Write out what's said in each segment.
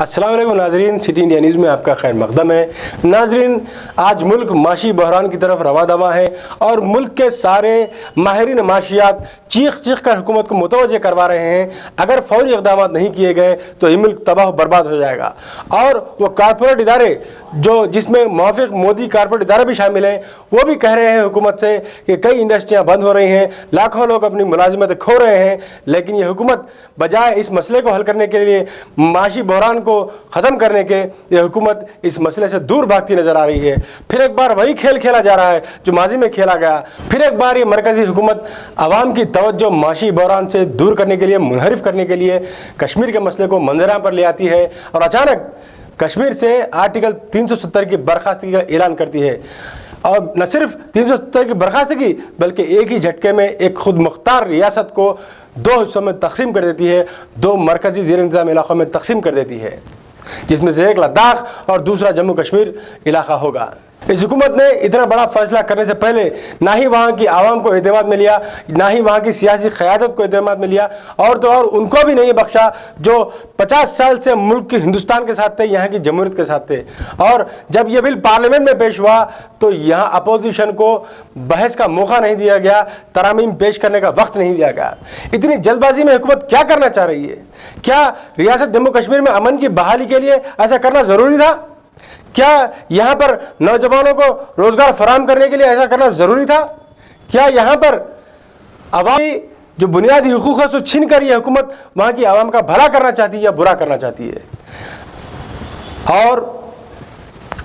अस्सलाम वालेकुम नाजरीन, सिटी इंडिया न्यूज़ में आपका खैर मकदम है। नाजरीन, आज मुल्क माशी बहरान की तरफ रवा दवा है और मुल्क के सारे माहिरीन माशियात चीख चीख कर हुकूमत को मुतवज्जे करवा रहे हैं। अगर फौरी इक़दाम नहीं किए गए तो ये मुल्क तबाह बर्बाद हो जाएगा। और वो कारपोरेट इदारे जिसमें मुआफ़िक मोदी कारपोरेट इदारे भी शामिल हैं, वो भी कह रहे हैं हुकूमत से कि कई इंडस्ट्रियाँ बंद हो रही हैं, लाखों लोग अपनी मुलाजिमत खो रहे हैं। लेकिन ये हुकूमत बजाय इस मसले को हल करने के लिए, माशी बहरान को ख़त्म करने के, ये हुकूमत इस मसले से दूर भागती नज़र आ रही है। फिर एक बार वही खेल खेला जा रहा है जो माजी में खेला गया। फिर एक बार ये मरकज़ी हुकूमत आवाम की तवज्जो माशी बहरान से दूर करने के लिए, मुनहरिफ करने के लिए कश्मीर के मसले को मंजरां पर ले आती है और अचानक कश्मीर से आर्टिकल 370 की बर्खास्तगी का ऐलान करती है। और न सिर्फ 370 की बर्खास्तगी बल्कि एक ही झटके में एक खुद मुख्तार रियासत को दो हिस्सों में तकसीम कर देती है, दो मरकज़ी ज़ेर इंतज़ाम इलाक़ों में तकसीम कर देती है, जिसमें से एक लद्दाख और दूसरा जम्मू कश्मीर इलाका होगा। इस हुकूमत ने इतना बड़ा फैसला करने से पहले ना ही वहाँ की आवाम को एतमाद में लिया, ना ही वहाँ की सियासी क़यादत को एतमाद में लिया, और तो और उनको भी नहीं बख्शा जो 50 साल से मुल्क के हिंदुस्तान के साथ थे, यहाँ की जमहूरियत के साथ थे। और जब यह बिल पार्लियामेंट में पेश हुआ तो यहाँ अपोजिशन को बहस का मौका नहीं दिया गया, तरामीम पेश करने का वक्त नहीं दिया गया। इतनी जल्दबाजी में हुकूमत क्या करना चाह रही है? क्या रियासत जम्मू कश्मीर में अमन की बहाली के लिए ऐसा करना ज़रूरी था? क्या यहाँ पर नौजवानों को रोजगार फराहम करने के लिए ऐसा करना ज़रूरी था? क्या यहाँ पर अवामी जो बुनियादी हुकूक है उसको छीन कर यह हुकूमत वहाँ की आवाम का भला करना चाहती है या बुरा करना चाहती है? और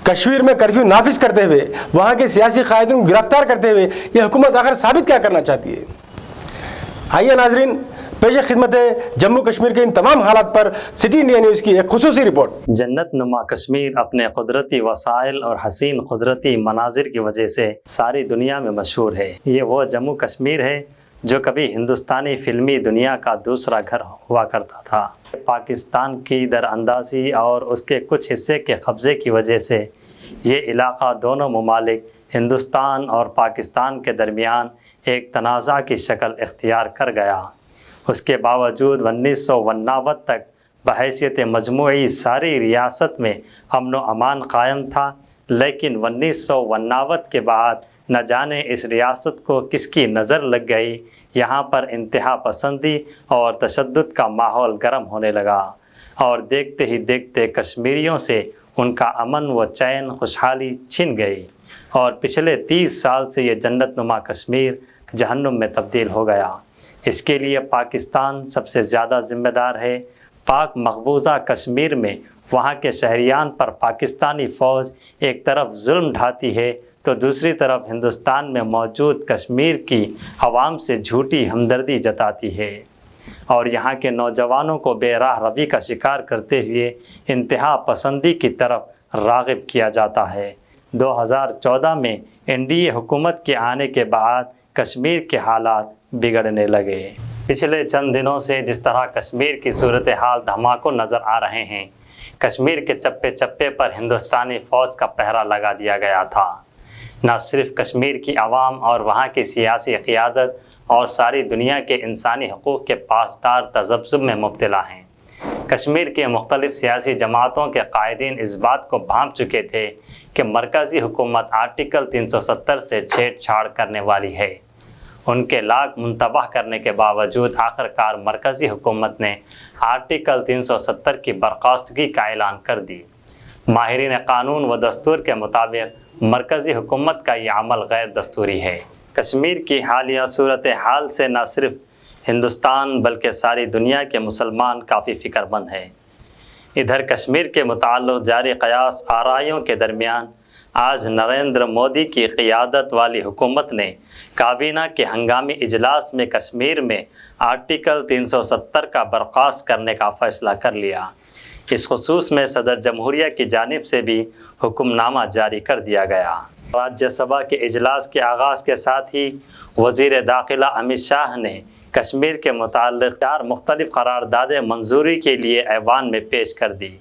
कश्मीर में कर्फ्यू नाफिज करते हुए, वहाँ के सियासी क़ायदीन को गिरफ्तार करते हुए यह हुकूमत आखिर साबित क्या करना चाहती है? आइए नाजरीन, पेश खिदमत है जम्मू कश्मीर के इन तमाम हालात पर सिटी इंडिया न्यूज़ की एक खुसूसी रिपोर्ट। जन्नत नुमा कश्मीर अपने कुदरती वसाइल और हसीन कुदरती मनाजिर की वजह से सारी दुनिया में मशहूर है। ये वो जम्मू कश्मीर है जो कभी हिंदुस्तानी फिल्मी दुनिया का दूसरा घर हुआ करता था। पाकिस्तान की दरअंदाजी और उसके कुछ हिस्से के कब्ज़े की वजह से ये इलाक़ा दोनों ममालिक हिंदुस्तान और पाकिस्तान के दरमियान एक तनाज़ा की शक्ल इख्तियार कर गया। उसके बावजूद 1959 तक बहैसियत मजमूई सारी रियासत में अमन व अमान कायम था, लेकिन 1959 के बाद न जाने इस रियासत को किसकी नज़र लग गई, यहाँ पर इंतहा पसंदी और तशद्दुद का माहौल गर्म होने लगा और देखते ही देखते कश्मीरियों से उनका अमन व चैन खुशहाली छिन गई और पिछले 30 साल से ये जन्नत नुमा कश्मीर जहन्नुम में तब्दील हो गया। इसके लिए पाकिस्तान सबसे ज़्यादा ज़िम्मेदार है। पाक मकबूजा कश्मीर में वहाँ के शहरियान पर पाकिस्तानी फ़ौज एक तरफ जुल्म ढाती है तो दूसरी तरफ हिंदुस्तान में मौजूद कश्मीर की आवाम से झूठी हमदर्दी जताती है और यहाँ के नौजवानों को बेराह रवी का शिकार करते हुए इंतहा पसंदी की तरफ राग़िब किया जाता है। 2014 में NDA हुकूमत के आने के बाद कश्मीर के हालात बिगड़ने लगे। पिछले चंद दिनों से जिस तरह कश्मीर की सूरत हाल धमाकों नज़र आ रहे हैं, कश्मीर के चप्पे चप्पे पर हिंदुस्तानी फ़ौज का पहरा लगा दिया गया था। न सिर्फ कश्मीर की आवाम और वहाँ की सियासी क़यादत और सारी दुनिया के इंसानी हकूक़ के पासदार तज़ब्ज़ुब में मुब्तला हैं। कश्मीर के मुख्तलिफ़ सियासी जमातों के कायदीन इस बात को भांप चुके थे कि मरकज़ी हुकूमत आर्टिकल 370 से छेड़छाड़ करने वाली है। उनके लाख मुंतबाह करने के बावजूद आखिरकार मरकज़ी हुकूमत ने आर्टिकल 370 की बर्खास्तगी का ऐलान कर दी। माहिरीन कानून व दस्तूर के मुताबिक मरकज़ी हुकूमत का ये अमल गैर दस्तूरी है। कश्मीर की हालिया सूरत हाल से न सिर्फ हिंदुस्तान बल्कि सारी दुनिया के मुसलमान काफ़ी फ़िक्रमंद हैं। इधर कश्मीर के मुताल्लिक़ जारी क़यास आराइयों के दरमियान आज नरेंद्र मोदी की क़ियादत वाली हुकूमत ने काबीना के हंगामी इजलास में कश्मीर में आर्टिकल 370 का बर्खास्त करने का फ़ैसला कर लिया। इस खुसूस में सदर जमहूरिया की जानिब से भी हुक्मनामा जारी कर दिया गया। राज्यसभा के इजलास के आगाज़ के साथ ही वज़ीर दाखिला अमित शाह ने कश्मीर के मुताल्लिक़ 4 मुख्तलिफ़ करारदादें मंजूरी के लिए ऐवान में पेश कर दी,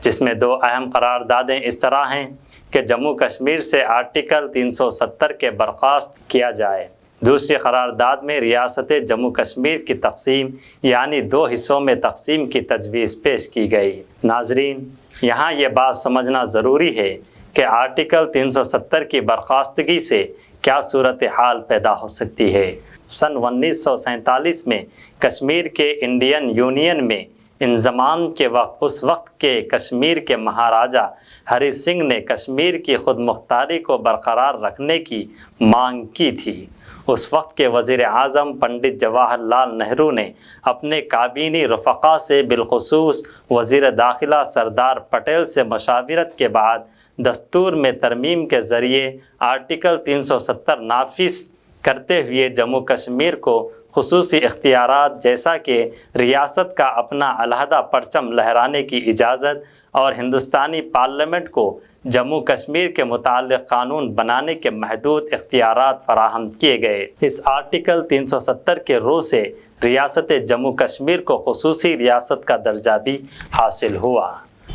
जिसमें 2 अहम करारदादें इस तरह हैं कि जम्मू कश्मीर से आर्टिकल 370 के बर्खास्त किया जाए دوسری قرارداد میں ریاست جموں کشمیر کی تقسیم یعنی 2 حصوں میں تقسیم کی تجویز پیش کی گئی۔ ناظرین، یہاں یہ بات سمجھنا ضروری ہے کہ آرٹیکل 370 کی برخاستگی سے کیا صورتحال پیدا ہو سکتی ہے۔ سن 1947 میں کشمیر کے انڈین یونین میں انضمام کے وقت اس وقت کے کشمیر کے مہاراجا ہری سنگھ نے کشمیر کی خود مختاری کو برقرار رکھنے کی مانگ کی تھی۔ اس وقت کے وزیر اعظم پنڈت جواہر لال نہرو نے اپنے کابینی رفقا سے بالخصوص وزیر داخلہ سردار پٹیل سے مشاورت کے بعد دستور میں ترمیم کے ذریعے آرٹیکل 370 نافذ کرتے ہوئے جموں کشمیر کو خصوصی اختیارات جیسا کہ ریاست کا اپنا علیحدہ پرچم لہرانے کی اجازت اور ہندوستانی پارلیمنٹ کو جموں کشمیر کے متعلق قانون بنانے کے محدود اختیارات فراہم کیے گئے۔ اس آرٹیکل 370 کے رو سے ریاست جموں کشمیر کو خصوصی ریاست کا درجہ بھی حاصل ہوا۔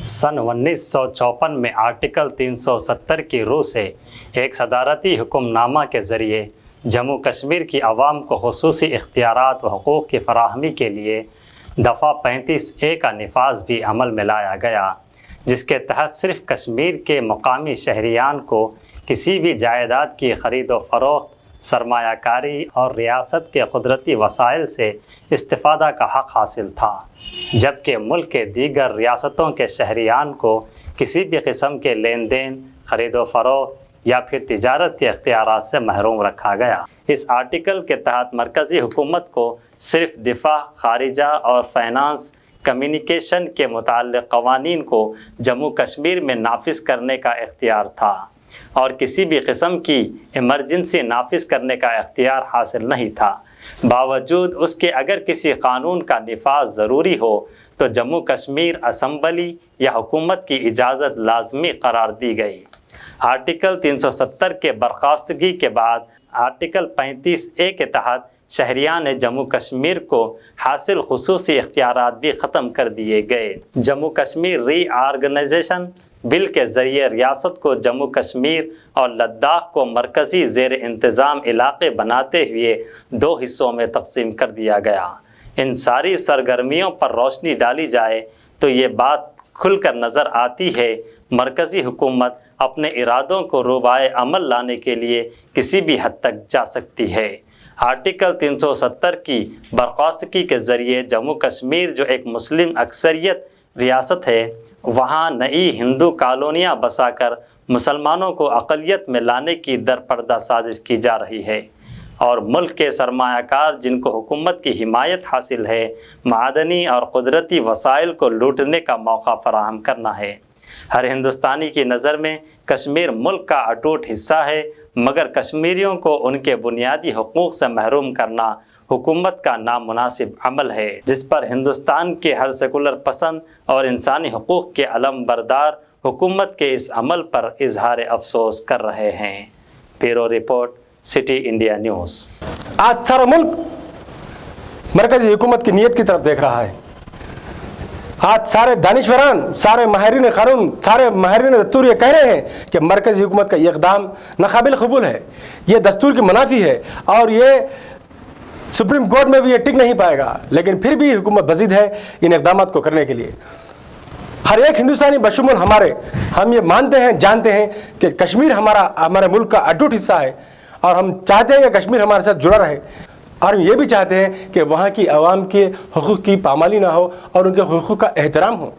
سن 1954 میں آرٹیکل 370 کی رو سے ایک صدارتی حکم نامہ کے ذریعے جموں کشمیر کی عوام کو خصوصی اختیارات و حقوق کی فراہمی کے لیے دفعہ 35A کا نفاذ بھی عمل میں لایا گیا، جس کے تحت صرف کشمیر کے مقامی شہریان کو کسی بھی جائیداد کی خرید و فروخت، سرمایہ کاری اور ریاست کے قدرتی وسائل سے استفادہ کا حق حاصل تھا، جبکہ ملک کے دیگر ریاستوں کے شہریان کو کسی بھی قسم کے لین دین، خرید و فروخت یا پھر تجارت کے اختیارات سے محروم رکھا گیا۔ اس آرٹیکل کے تحت مرکزی حکومت کو صرف دفاع، خارجہ اور فائنانس، کمیونیکیشن کے متعلق قوانین کو جموں کشمیر میں نافذ کرنے کا اختیار تھا اور کسی بھی قسم کی ایمرجنسی نافذ کرنے کا اختیار حاصل نہیں تھا۔ باوجود اس کے اگر کسی قانون کا نفاذ ضروری ہو تو جموں کشمیر اسمبلی یا حکومت کی اجازت لازمی قرار دی گئی۔ آرٹیکل 370 کے برخاستگی کے بعد آرٹیکل 35A کے تحت شہریان جموں کشمیر کو حاصل خصوصی اختیارات بھی ختم کر دیے گئے۔ جموں کشمیر ری آرگنائزیشن بل کے ذریعے ریاست کو جموں کشمیر اور لداخ کو مرکزی زیر انتظام علاقے بناتے ہوئے 2 حصوں میں تقسیم کر دیا گیا۔ ان ساری سرگرمیوں پر روشنی ڈالی جائے تو یہ بات کھل کر نظر آتی ہے مرکزی حکومت اپنے ارادوں کو روبائے عمل لانے کے لیے کسی بھی حد تک جا سکتی ہے۔ آرٹیکل 370 کی برخاستگی کے ذریعے جموں کشمیر جو ایک مسلم اکثریت ریاست ہے، وہاں نئی ہندو کالونیاں بسا کر مسلمانوں کو اقلیت میں لانے کی درپردہ سازش کی جا رہی ہے اور ملک کے سرمایہ کار جن کو حکومت کی حمایت حاصل ہے، معدنی اور قدرتی وسائل کو لوٹنے کا موقع فراہم کرنا ہے۔ ہر ہندوستانی کی نظر میں کشمیر ملک کا اٹوٹ حصہ ہے، مگر کشمیریوں کو ان کے بنیادی حقوق سے محروم کرنا حکومت کا نامناسب عمل ہے، جس پر ہندوستان کے ہر سیکولر پسند اور انسانی حقوق کے علم بردار حکومت کے اس عمل پر اظہار افسوس کر رہے ہیں۔ Bureau report, city India news. آج سارا ملک مرکزی حکومت کی نیت کی طرف دیکھ رہا ہے۔ آج سارے دانشوران، سارے ماہرین قانون، سارے ماہرین دستور یہ کہہ رہے ہیں کہ مرکزی حکومت کا یہ اقدام ناقابل قبول ہے، یہ دستور کی منافی ہے اور یہ سپریم کورٹ میں بھی یہ ٹک نہیں پائے گا، لیکن پھر بھی حکومت بضد ہے ان اقدامات کو کرنے کے لیے۔ ہر ایک ہندوستانی بشمول ہم یہ مانتے ہیں، جانتے ہیں کہ کشمیر ہمارے ملک کا اٹوٹ حصہ ہے اور ہم چاہتے ہیں کہ کشمیر ہمارے ساتھ جڑا رہے، اور ہم یہ بھی چاہتے ہیں کہ وہاں کی عوام کے حقوق کی پامالی نہ ہو اور ان کے حقوق کا احترام ہو۔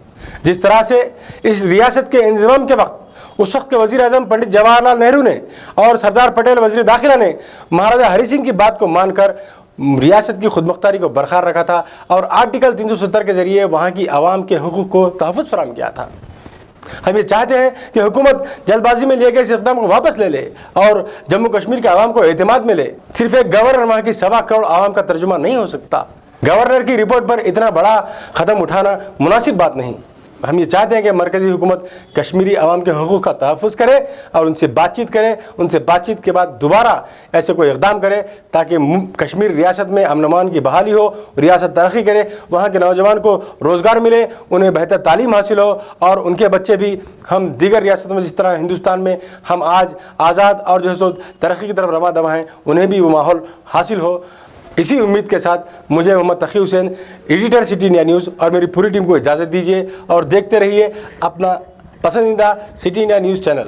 جس طرح سے اس ریاست کے انضمام کے وقت اس وقت کے وزیر اعظم پنڈت جواہر لال نہرو نے اور سردار پٹیل وزیر داخلہ نے مہاراجا ہری سنگھ کی بات کو مان کر ریاست کی خود مختاری کو برقرار رکھا تھا اور آرٹیکل 370 کے ذریعے وہاں کی عوام کے حقوق کو تحفظ فراہم کیا تھا۔ ہم یہ چاہتے ہیں کہ حکومت جلد بازی میں لے گئے اس اقدام کو واپس لے لے اور جموں کشمیر کے عوام کو اعتماد میں لے۔ صرف ایک گورنر وہاں کی 1.25 کروڑ عوام کا ترجمہ نہیں ہو سکتا۔ گورنر کی رپورٹ پر اتنا بڑا قدم اٹھانا مناسب بات نہیں۔ ہم یہ چاہتے ہیں کہ مرکزی حکومت کشمیری عوام کے حقوق کا تحفظ کرے اور ان سے بات چیت کرے، ان سے بات چیت کے بعد دوبارہ ایسے کوئی اقدام کرے تاکہ کشمیر ریاست میں امن و امان کی بحالی ہو، ریاست ترقی کرے، وہاں کے نوجوان کو روزگار ملے، انہیں بہتر تعلیم حاصل ہو، اور ان کے بچے بھی ہم دیگر ریاستوں میں جس طرح ہندوستان میں ہم آج آزاد اور جو ہے سو ترقی کی طرف رواں دواں ہیں، انہیں بھی وہ ماحول حاصل ہو۔ اسی امید کے ساتھ مجھے محمد تقی حسین، ایڈیٹر سٹی انڈیا نیوز، اور میری پوری ٹیم کو اجازت دیجیے اور دیکھتے رہیے اپنا پسندیدہ سٹی انڈیا نیوز چینل۔